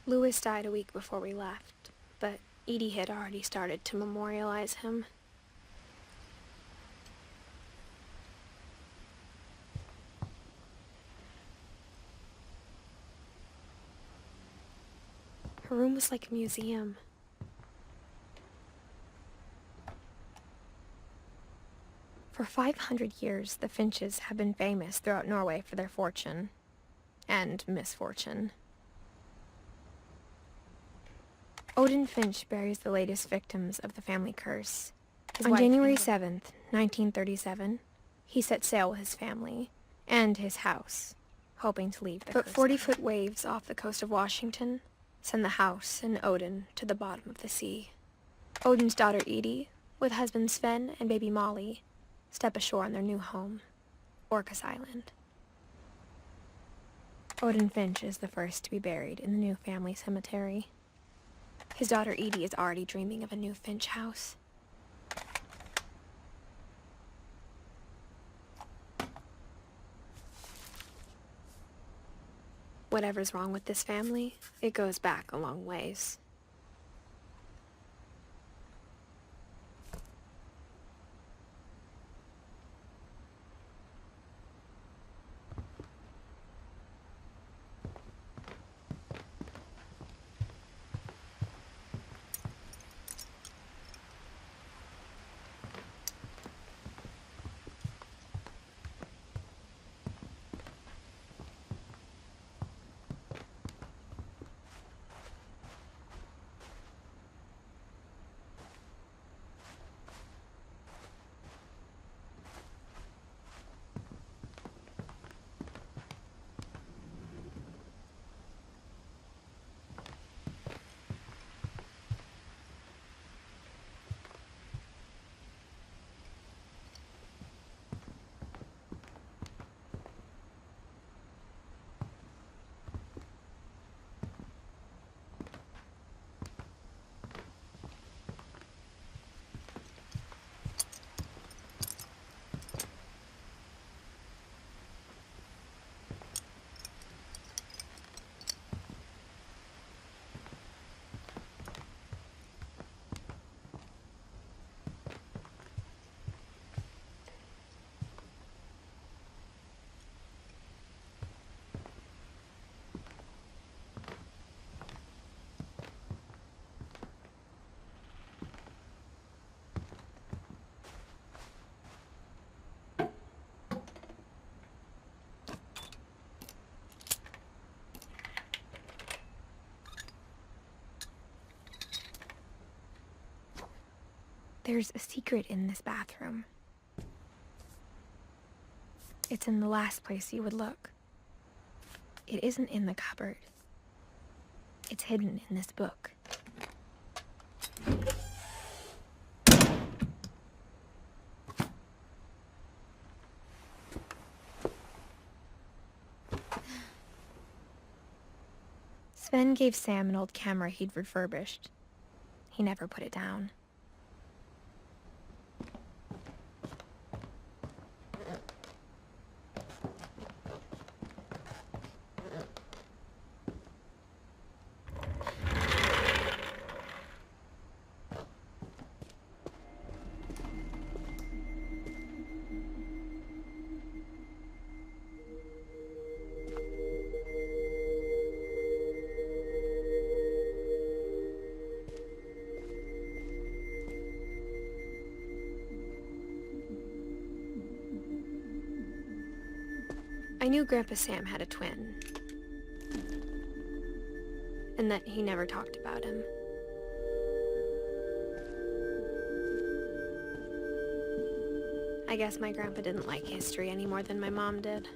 Louis died a week before we left, but Edie had already started to memorialize him. Her room was like a museum. For 500 years, the Finches have been famous throughout Norway for their fortune and misfortune. Odin Finch buries the latest victims of the family curse. On January 7th, 1937, he set sail with his family and his house, hoping to leave the coast. But 40-foot waves off the coast of Washington send the house and Odin to the bottom of the sea. Odin's daughter Edie, with husband Sven and baby Molly, step ashore on their new home, Orcas Island. Odin Finch is the first to be buried in the new family cemetery. His daughter Edie is already dreaming of a new Finch house. Whatever's wrong with this family, it goes back a long ways. There's a secret in this bathroom. It's in the last place you would look. It isn't in the cupboard. It's hidden in this book. Sven gave Sam an old camera he'd refurbished. He never put it down. I knew Grandpa Sam had a twin, and that he never talked about him. I guess my grandpa didn't like history any more than my mom did.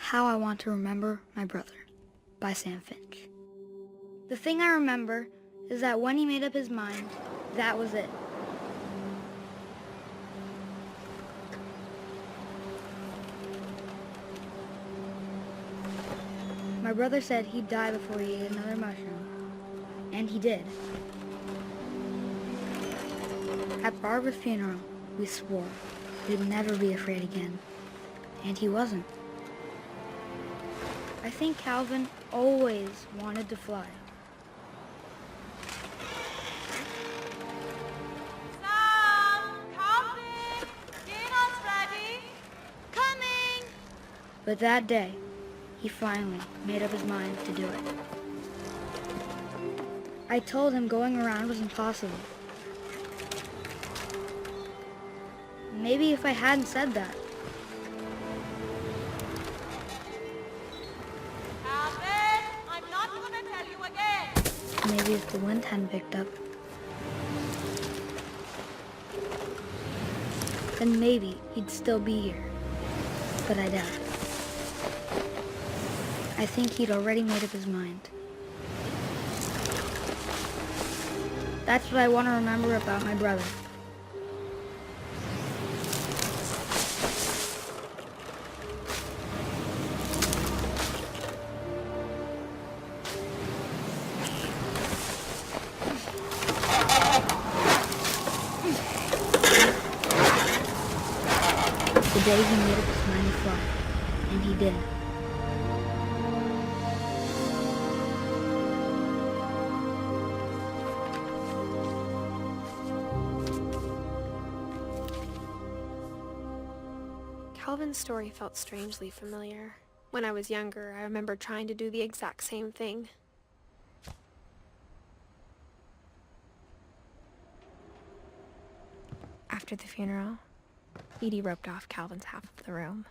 How I Want to Remember My Brother by Sam Finch. The thing I remember is that when he made up his mind, that was it. My brother said he'd die before he ate another mushroom, and he did. At Barbara's funeral, we swore we'd never be afraid again, and he wasn't. I think Calvin always wanted to fly. Sam! Calvin! Dinner's ready! Coming! But that day, he finally made up his mind to do it. I told him going around was impossible. Maybe if I hadn't said that. Calvin! I'm not gonna tell you again! Maybe if the wind hadn't picked up. Then maybe he'd still be here. But I doubt it. I think he'd already made up his mind. That's what I want to remember about my brother. The day he made up his mind to fly, and he did. Calvin's story felt strangely familiar. When I was younger, I remember trying to do the exact same thing. After the funeral, Edie roped off Calvin's half of the room.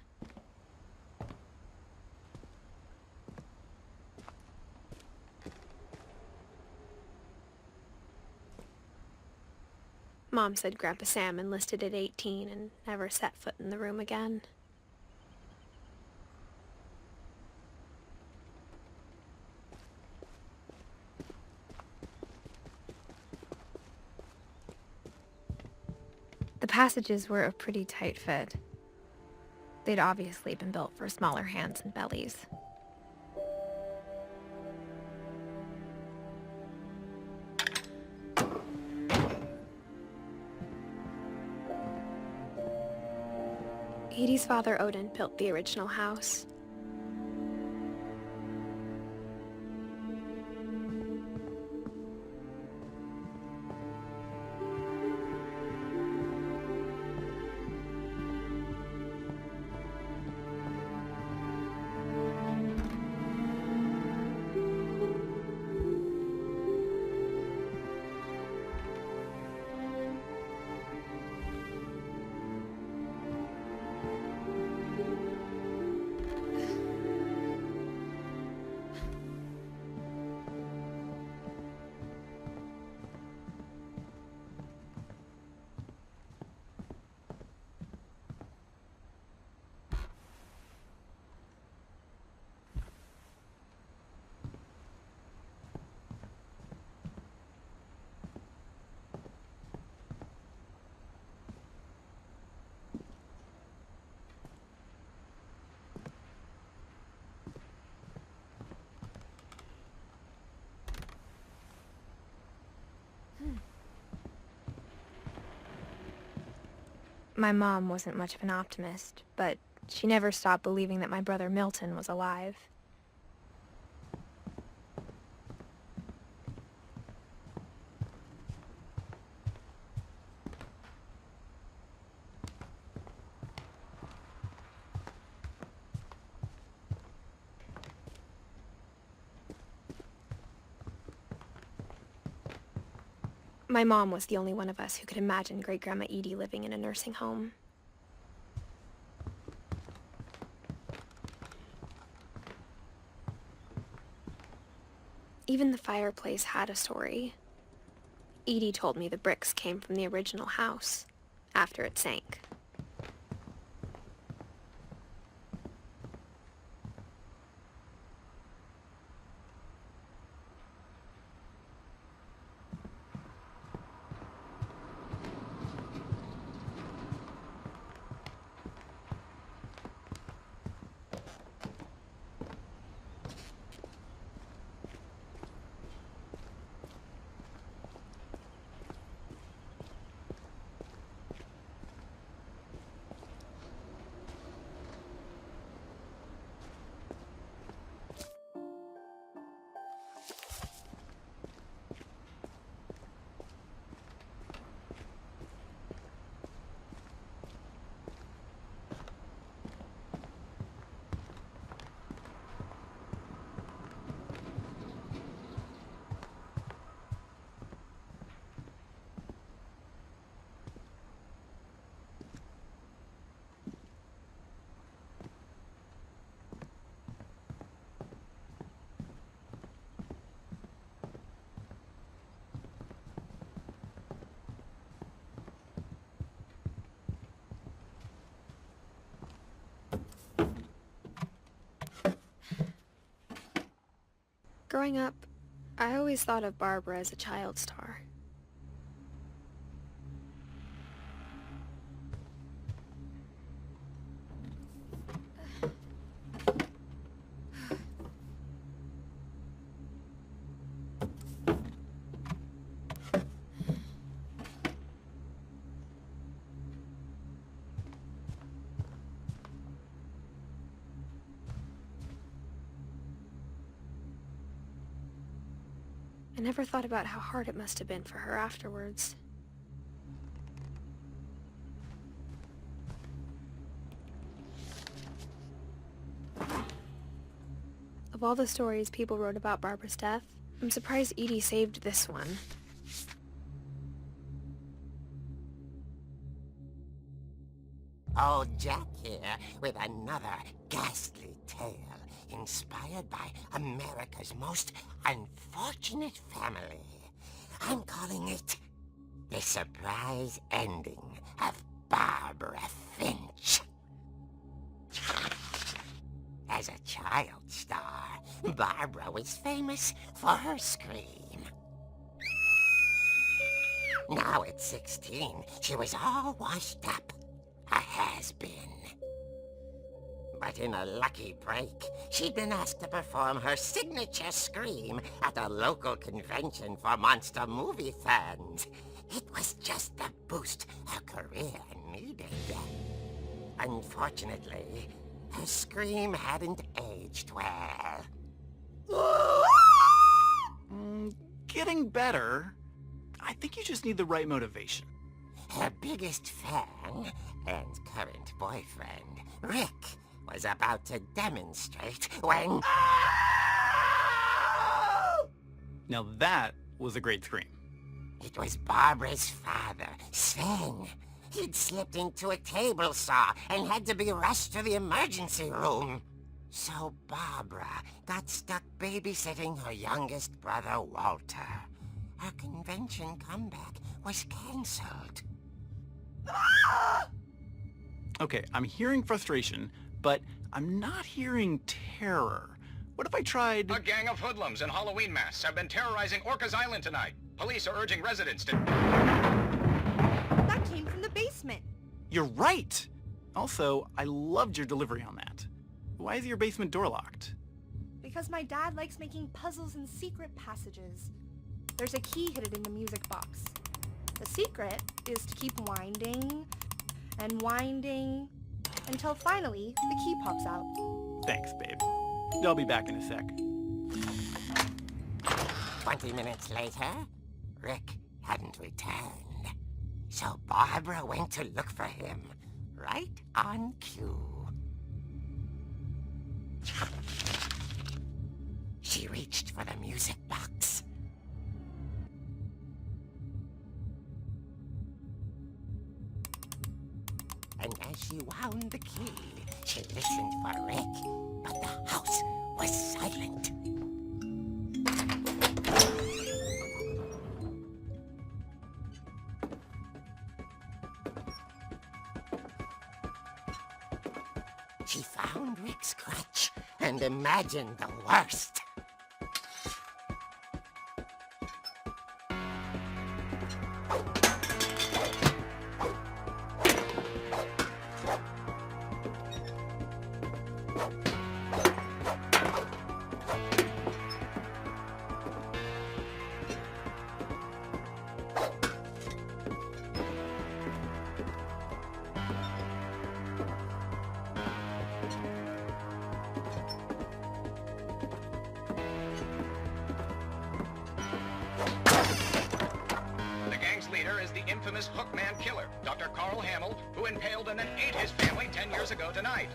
Mom said Grandpa Sam enlisted at 18 and never set foot in the room again. The passages were a pretty tight fit. They'd obviously been built for smaller hands and bellies. Edie's father, Odin, built the original house. My mom wasn't much of an optimist, but she never stopped believing that my brother Milton was alive. My mom was the only one of us who could imagine Great-Grandma Edie living in a nursing home. Even the fireplace had a story. Edie told me the bricks came from the original house, after it sank. Growing up, I always thought of Barbara as a child star. I never thought about how hard it must have been for her afterwards. Of all the stories people wrote about Barbara's death, I'm surprised Edie saved this one. Old Jack here with another ghastly tale inspired by America's most unfortunate family. I'm calling it The Surprise Ending of Barbara Finch. As a child star, Barbara was famous for her scream. Now at 16, she was all washed up. A has-been. But in a lucky break, she'd been asked to perform her signature scream at a local convention for monster movie fans. It was just the boost her career needed. Unfortunately, her scream hadn't aged well. Getting better. I think you just need the right motivation. Her biggest fan and current boyfriend, Rick, was about to demonstrate when... Now that was a great scream. It was Barbara's father, Sven. He'd slipped into a table saw and had to be rushed to the emergency room. So Barbara got stuck babysitting her youngest brother, Walter. Her convention comeback was cancelled. Okay, I'm hearing frustration, but I'm not hearing terror. What if I tried... A gang of hoodlums in Halloween masks have been terrorizing Orcas Island tonight. Police are urging residents to... That came from the basement. You're right! Also, I loved your delivery on that. Why is your basement door locked? Because my dad likes making puzzles and secret passages. There's a key hidden in the music box. The secret is to keep winding and winding until finally the key pops out. Thanks, babe. I'll be back in a sec. 20 minutes later, Rick hadn't returned. So Barbara went to look for him, right on cue. She reached for the music box. And as she wound the key, she listened for Rick, but the house was silent. She found Rick's crutch and imagined the worst. Infamous Hookman killer, Dr. Carl Hamill, who impaled and then ate his family 10 years ago tonight.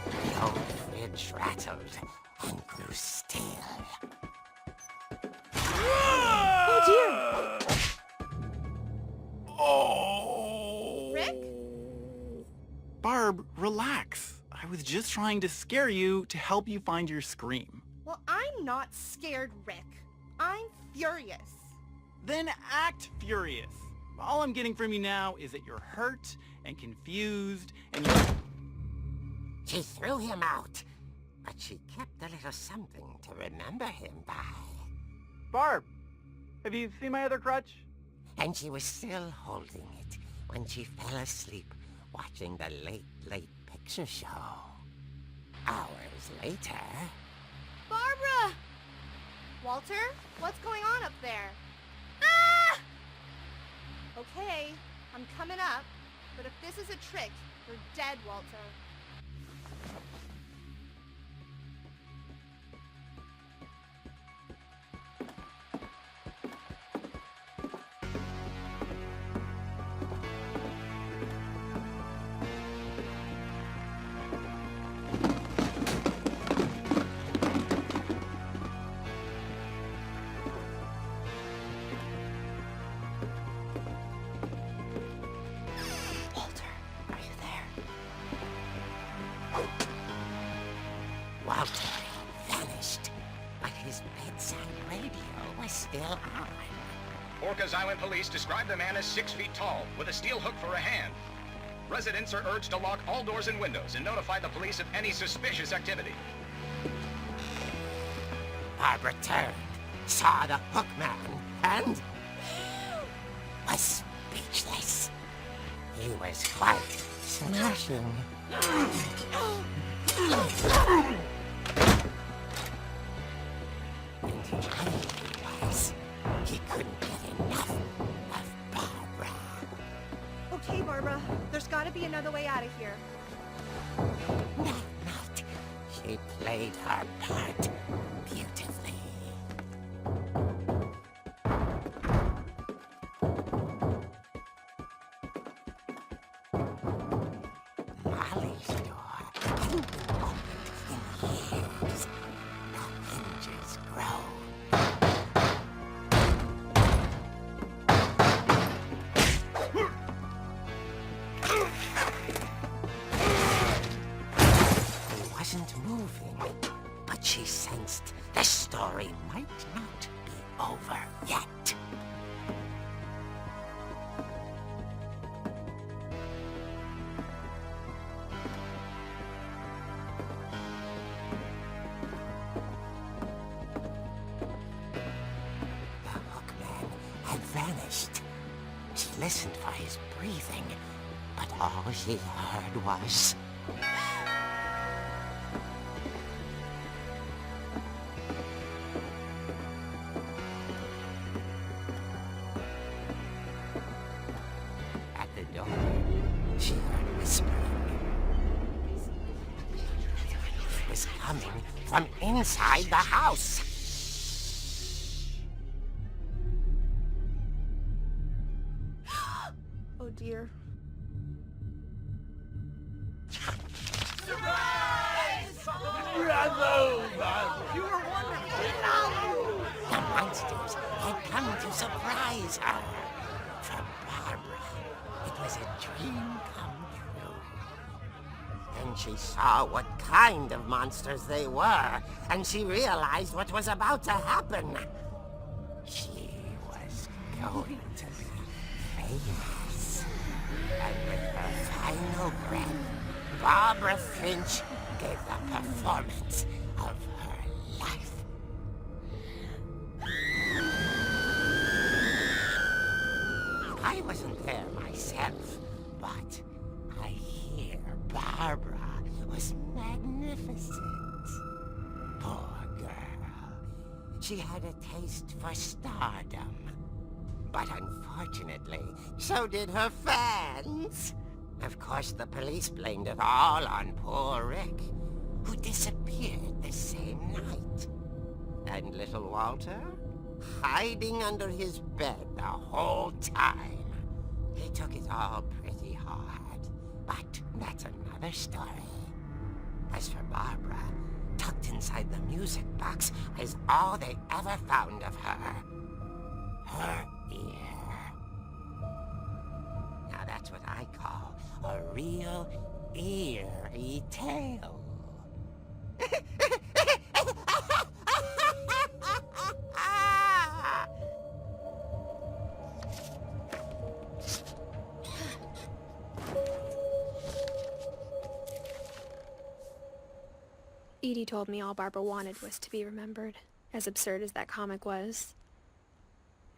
The old fridge rattled and grew still. Oh dear! Rick? Barb, relax. I was just trying to scare you to help you find your scream. Well, I'm not scared, Rick. I'm furious. Then act furious. All I'm getting from you now is that you're hurt and confused and you're... She threw him out, but she kept a little something to remember him by. Barb, have you seen my other crutch? And she was still holding it when she fell asleep watching the late picture show. Hours later... Barbara! Walter, what's going on up there? Ah! Okay, I'm coming up, but if this is a trick, you're dead, Walter. Walter vanished, but his bedside radio was still on. Orcas Island police describe the man as 6 feet tall, with a steel hook for a hand. Residents are urged to lock all doors and windows and notify the police of any suspicious activity. Barbara turned, saw the hook man, and... was speechless. He was quite smashing. And he was. He couldn't get enough of Barbara. Okay, Barbara, there's gotta be another way out of here. Not. She played her part beautifully. Molly's door hadn't been opened in years. The hinges grow. He wasn't moving, but she sensed the story might not be over yet. The hookman had vanished. She listened for his breathing, but all she heard was... At the door, she heard whispering. It was coming from inside the house. Oh dear. The monsters had come to surprise her. For Barbara, it was a dream come true. Then she saw what kind of monsters they were, and she realized what was about to happen. She was going to be famous. And with her final breath, Barbara Finch gave the performance of her life. I wasn't there myself, but I hear Barbara was magnificent. Poor girl. She had a taste for stardom. But unfortunately, so did her fans. Of course, the police blamed it all on poor Rick, who disappeared the same night. And little Walter? Hiding under his bed the whole time. He took it all pretty hard, but that's another story. As for Barbara, tucked inside the music box is all they ever found of her. Her ear. Now that's what I call a real eerie tale. Edie told me all Barbara wanted was to be remembered, as absurd as that comic was.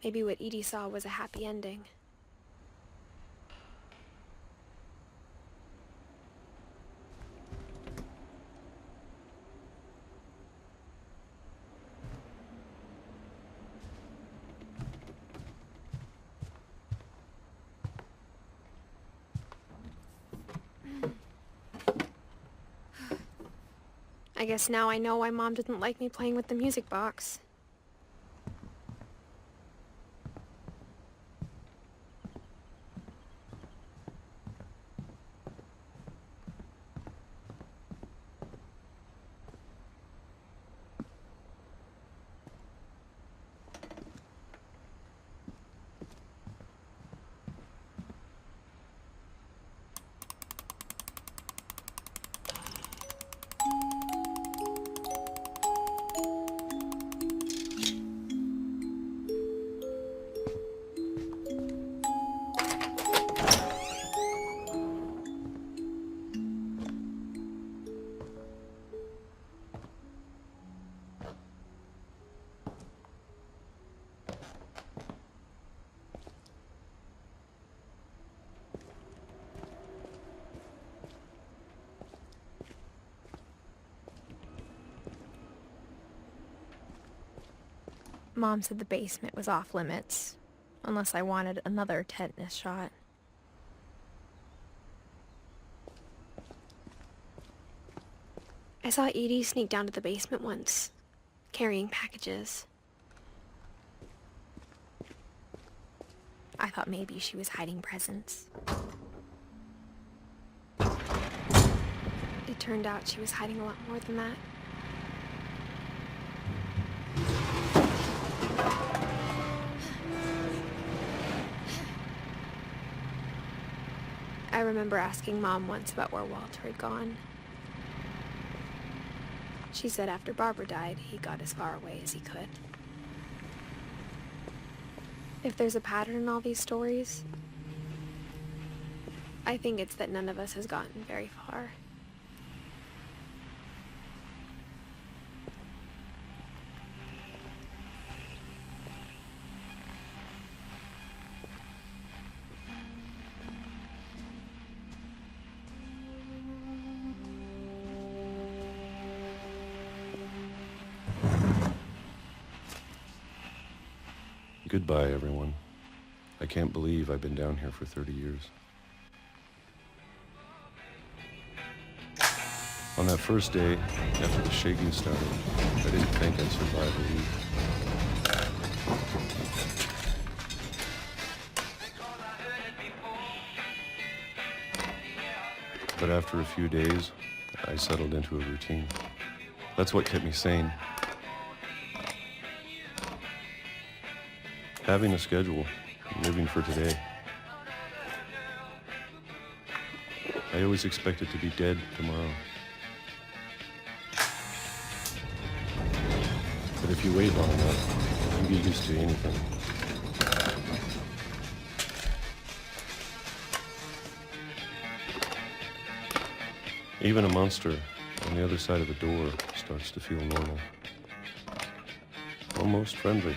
Maybe what Edie saw was a happy ending. I guess now I know why Mom didn't like me playing with the music box. Mom said the basement was off limits, unless I wanted another tetanus shot. I saw Edie sneak down to the basement once, carrying packages. I thought maybe she was hiding presents. It turned out she was hiding a lot more than that. I remember asking Mom once about where Walter had gone. She said after Barbara died, he got as far away as he could. If there's a pattern in all these stories, I think it's that none of us has gotten very far. Goodbye, everyone. I can't believe I've been down here for 30 years. On that first day, after the shaking started, I didn't think I'd survive a week. But after a few days, I settled into a routine. That's what kept me sane. Having a schedule, living for today. I always expected to be dead tomorrow. But if you wait long enough, you get used to anything. Even a monster on the other side of the door starts to feel normal. Almost friendly.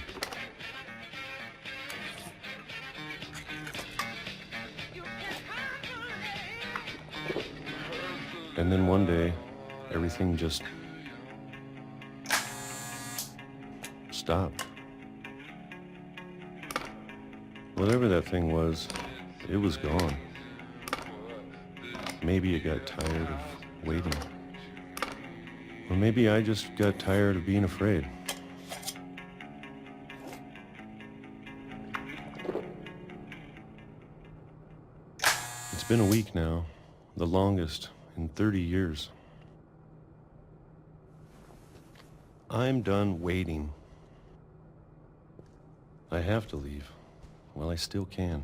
And then one day, everything just stopped. Whatever that thing was, it was gone. Maybe it got tired of waiting. Or maybe I just got tired of being afraid. It's been a week now, the longest in 30 years. I'm done waiting. I have to leave while I still can.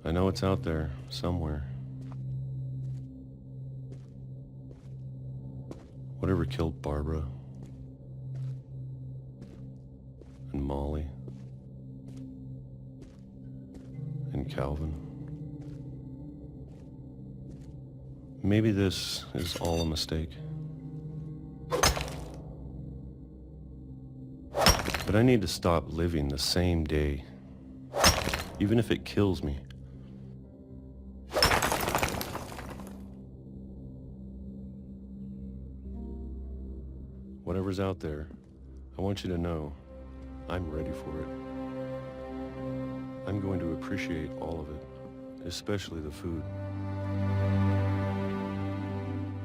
I know it's out there, somewhere. Whatever killed Barbara and Molly and Calvin. Maybe this is all a mistake. But I need to stop living the same day, even if it kills me. Whatever's out there, I want you to know I'm ready for it. I'm going to appreciate all of it, especially the food.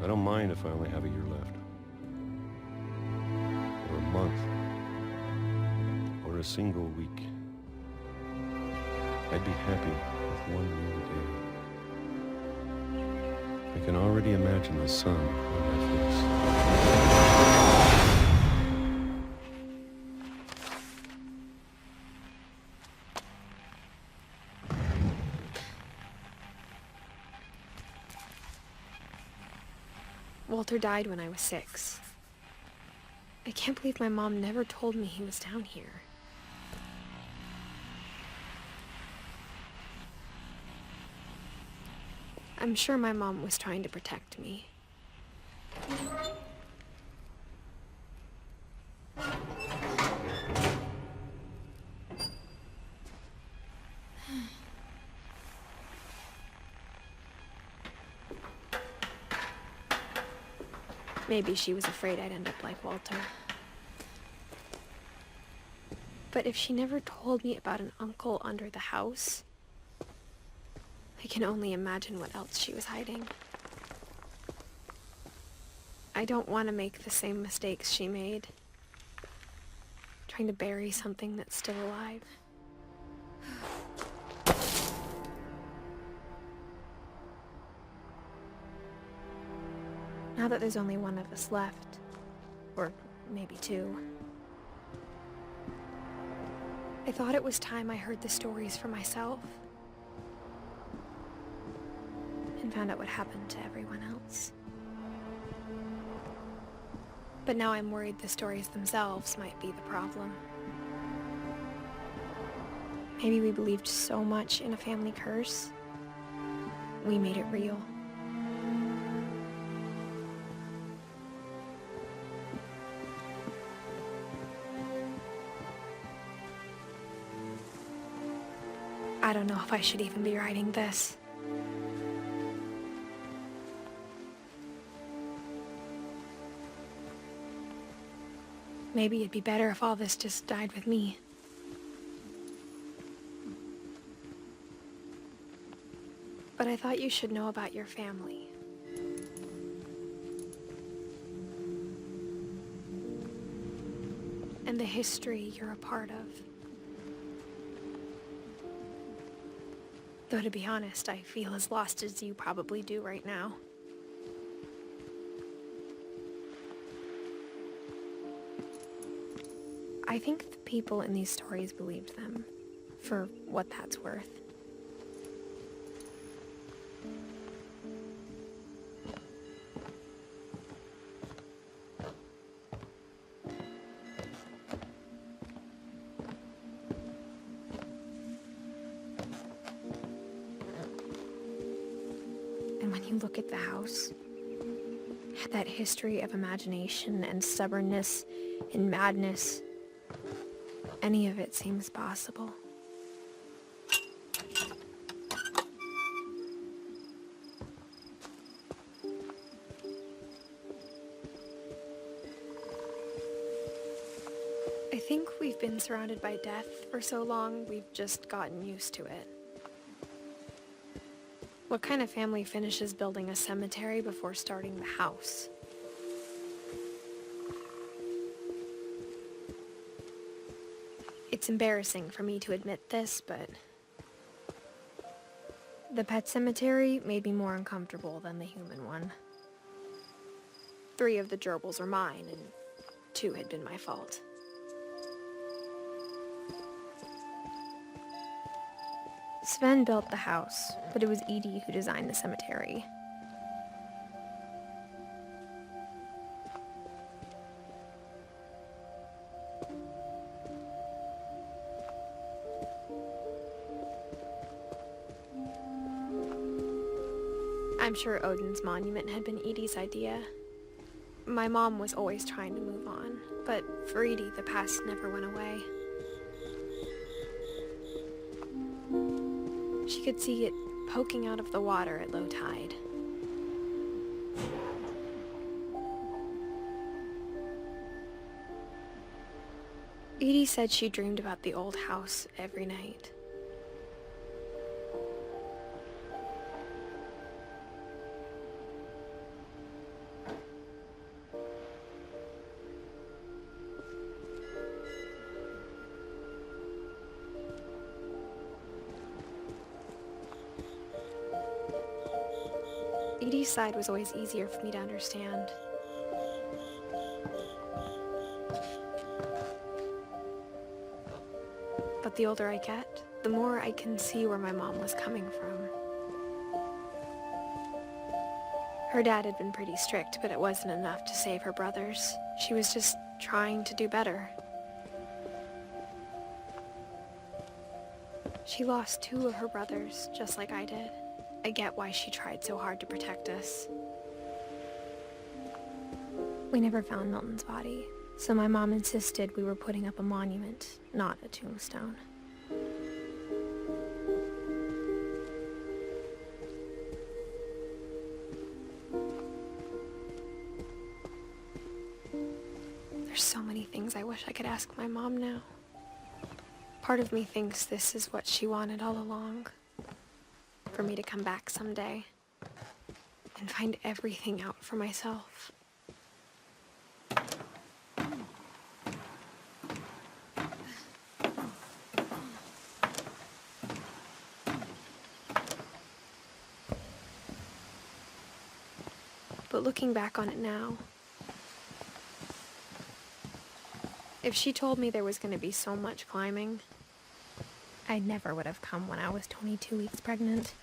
I don't mind if I only have a year left, or a month, or a single week. I'd be happy with one new day. I can already imagine the sun on my face. Walter died when I was 6. I can't believe my mom never told me he was down here. I'm sure my mom was trying to protect me. Maybe she was afraid I'd end up like Walter. But if she never told me about an uncle under the house, I can only imagine what else she was hiding. I don't want to make the same mistakes she made, trying to bury something that's still alive. Now that there's only one of us left, or maybe 2, I thought it was time I heard the stories for myself and found out what happened to everyone else. But now I'm worried the stories themselves might be the problem. Maybe we believed so much in a family curse, we made it real. I don't know if I should even be writing this. Maybe it'd be better if all this just died with me. But I thought you should know about your family. And the history you're a part of. Though to be honest, I feel as lost as you probably do right now. I think the people in these stories believed them, for what that's worth. And when you look at the house, that history of imagination and stubbornness and madness, any of it seems possible. I think we've been surrounded by death for so long, we've just gotten used to it. What kind of family finishes building a cemetery before starting the house? It's embarrassing for me to admit this, but the pet cemetery made me more uncomfortable than the human one. 3 of the gerbils are mine, and 2 had been my fault. Sven built the house, but it was Edie who designed the cemetery. I'm sure Odin's monument had been Edie's idea. My mom was always trying to move on, but for Edie, the past never went away. She could see it poking out of the water at low tide. Edie said she dreamed about the old house every night. Edie's side was always easier for me to understand. But the older I get, the more I can see where my mom was coming from. Her dad had been pretty strict, but it wasn't enough to save her brothers. She was just trying to do better. She lost 2 of her brothers, just like I did. I get why she tried so hard to protect us. We never found Milton's body, so my mom insisted we were putting up a monument, not a tombstone. There's so many things I wish I could ask my mom now. Part of me thinks this is what she wanted all along. For me to come back someday and find everything out for myself. But looking back on it now, if she told me there was going to be so much climbing, I never would have come when I was 22 weeks pregnant.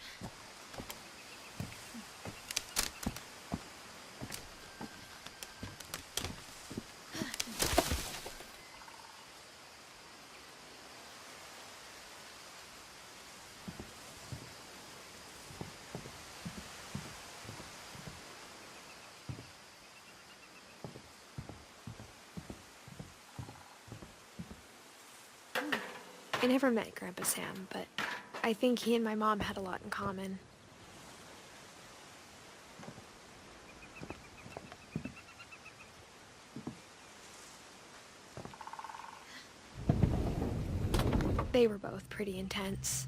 I never met Grandpa Sam, but I think he and my mom had a lot in common. They were both pretty intense.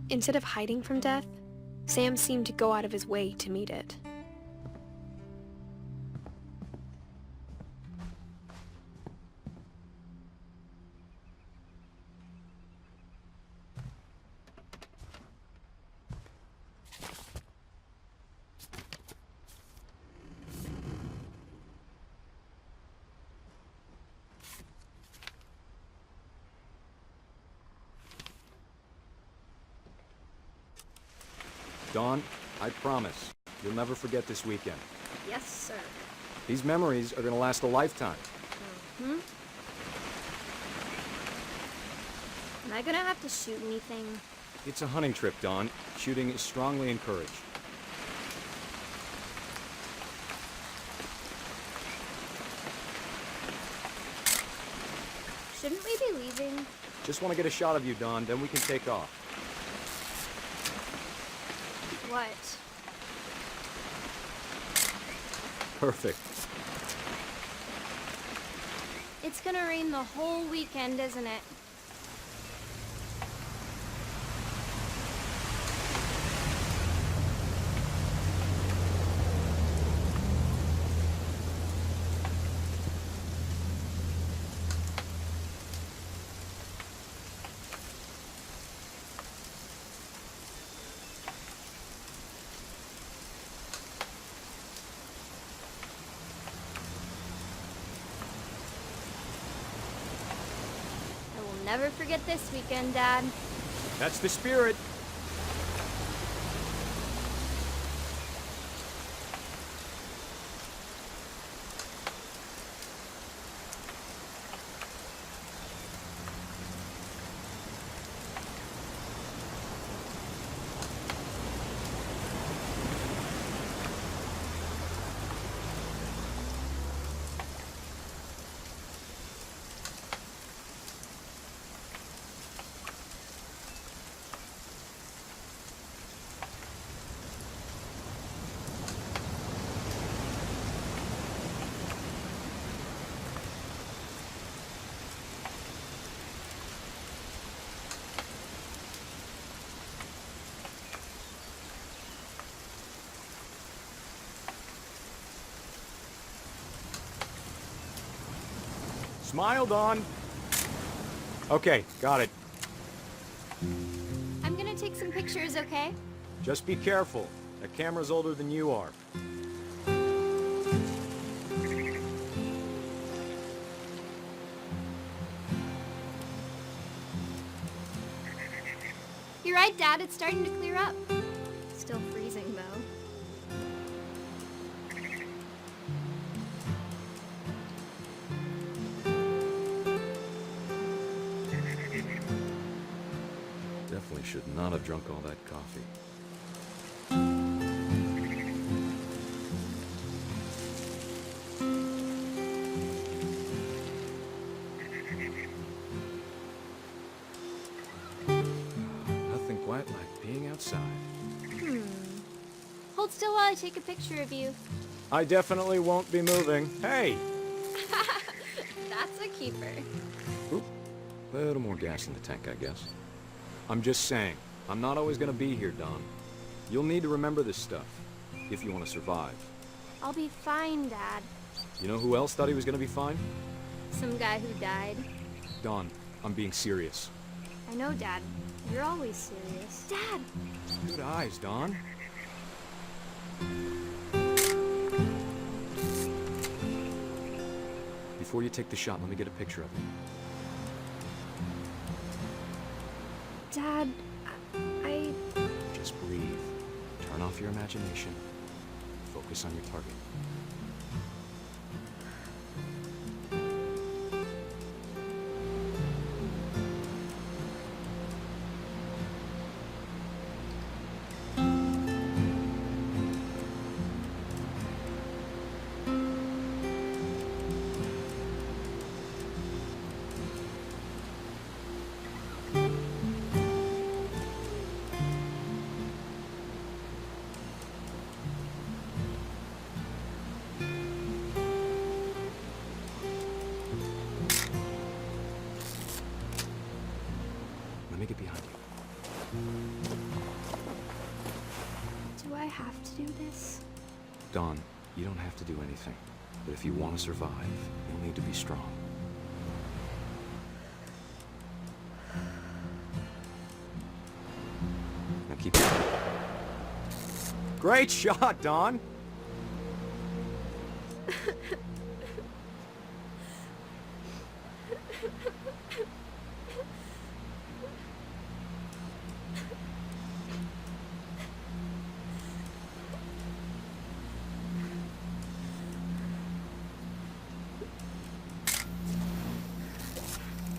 Instead of hiding from death, Sam seemed to go out of his way to meet it. Dawn, I promise, you'll never forget this weekend. Yes, sir. These memories are gonna last a lifetime. Mm-hmm. Am I gonna have to shoot anything? It's a hunting trip, Dawn. Shooting is strongly encouraged. Shouldn't we be leaving? Just want to get a shot of you, Dawn, then we can take off. What? Perfect. It's gonna rain the whole weekend, isn't it? never forget this weekend, Dad. That's the spirit. Smile, Dawn. Okay, got it. I'm gonna take some pictures, okay? Just be careful. That camera's older than you are. You're right, Dad. It's starting to clear up. Still freezing, though. Definitely should not have drunk all that coffee. Nothing quite like being outside. Hold still while I take a picture of you. I definitely won't be moving. Hey! That's a keeper. Oop. A little more gas in the tank, I guess. I'm just saying, I'm not always gonna be here, Don. You'll need to remember this stuff, if you want to survive. I'll be fine, Dad. You know who else thought he was gonna be fine? Some guy who died. Don, I'm being serious. I know, Dad. You're always serious. Dad! Good eyes, Don. Before you take the shot, let me get a picture of you. Dad, I... Just breathe. Turn off your imagination. Focus on your target. Let me get behind you. Do I have to do this? Dawn, you don't have to do anything. But if you want to survive, you'll need to be strong. Now keep it. Great shot, Dawn!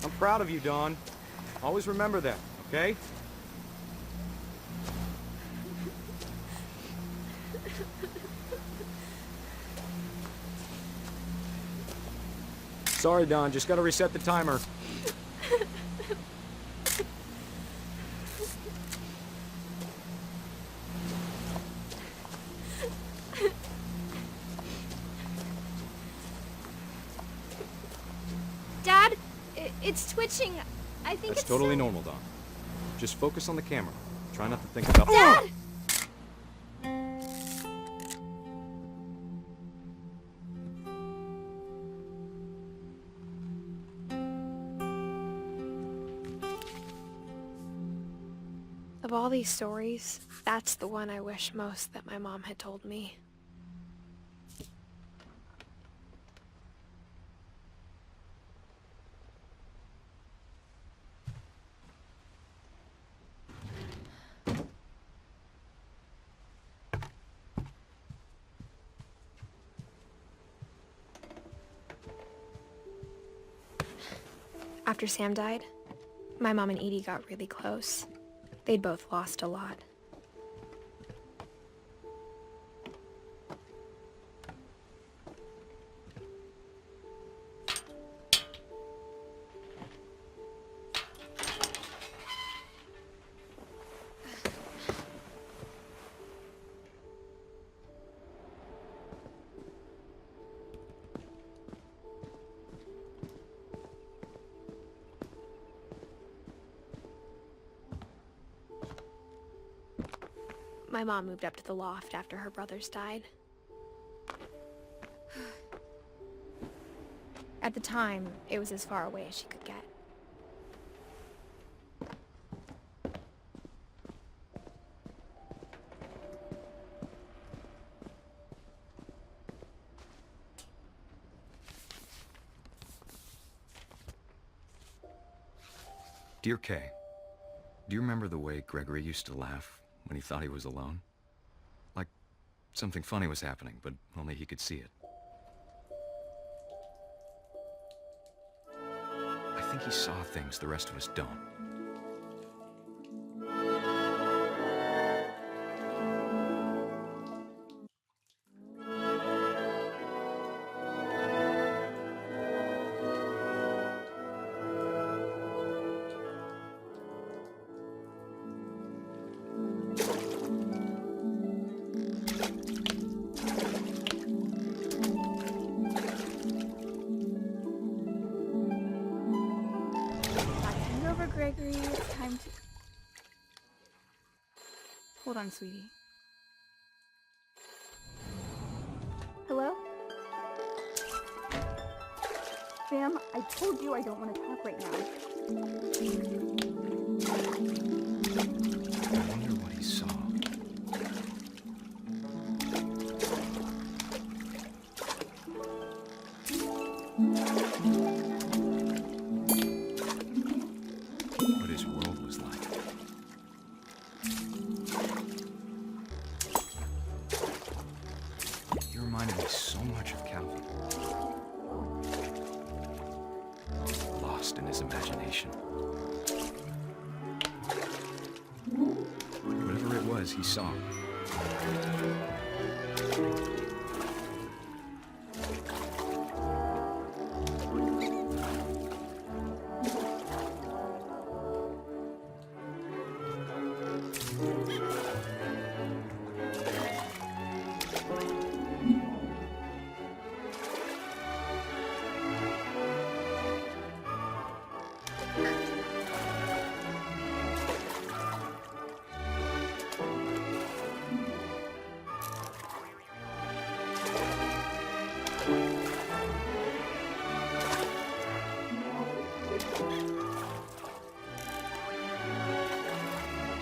I'm proud of you, Dawn. Always remember that, okay? Sorry, Dawn. Just gotta reset the timer. Dad, it's twitching. I think That's it's totally normal, Dawn. Just focus on the camera. Try not to think about... Dad! Of all these stories, that's the one I wish most that my mom had told me. After Sam died, my mom and Edie got really close. They'd both lost a lot. My mom moved up to the loft after her brothers died. At the time, it was as far away as she could get. Dear Kay, do you remember the way Gregory used to laugh when he thought he was alone? Like something funny was happening, but only he could see it. I think he saw things the rest of us don't. Gregory, it's time to... Hold on, sweetie. Hello? Sam, I told you I don't want to talk right now. I wonder what he saw. What his world was like. He reminded me so much of Calvin. Lost in his imagination. Whatever it was, he saw.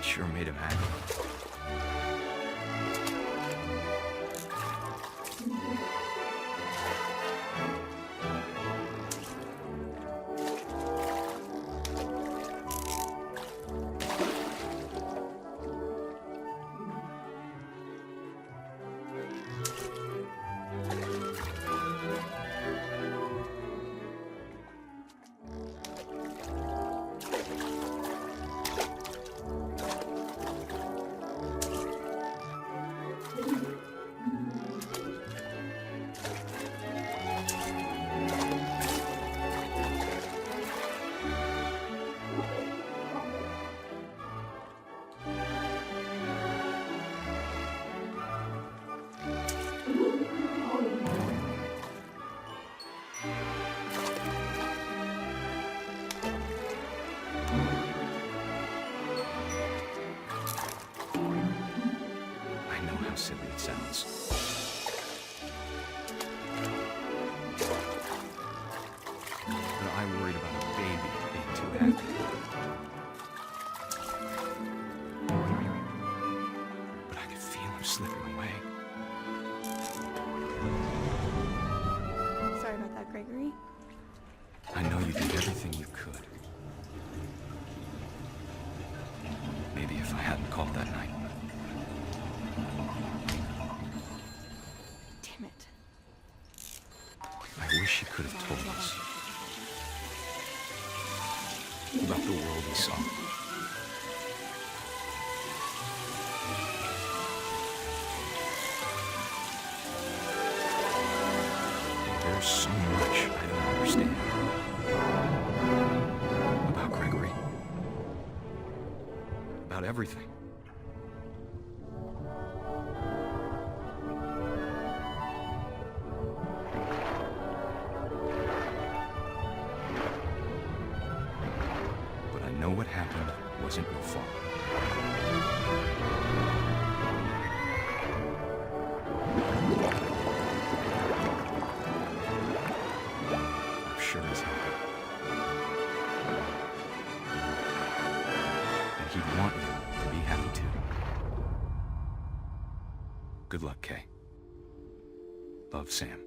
Sure made him happy. How silly it sounds. But I worried about a baby being too happy. But I could feel him slipping away. Sorry about that, Gregory. I know you did everything you could. Maybe if I hadn't called that night. Damn it. I wish you could have told us. about the world he saw. There's so much I don't understand about Gregory. About everything. But I know what happened wasn't your fault. I'm sure as hell. And he'd want you to be happy too. Good luck, Kay. Love, Sam.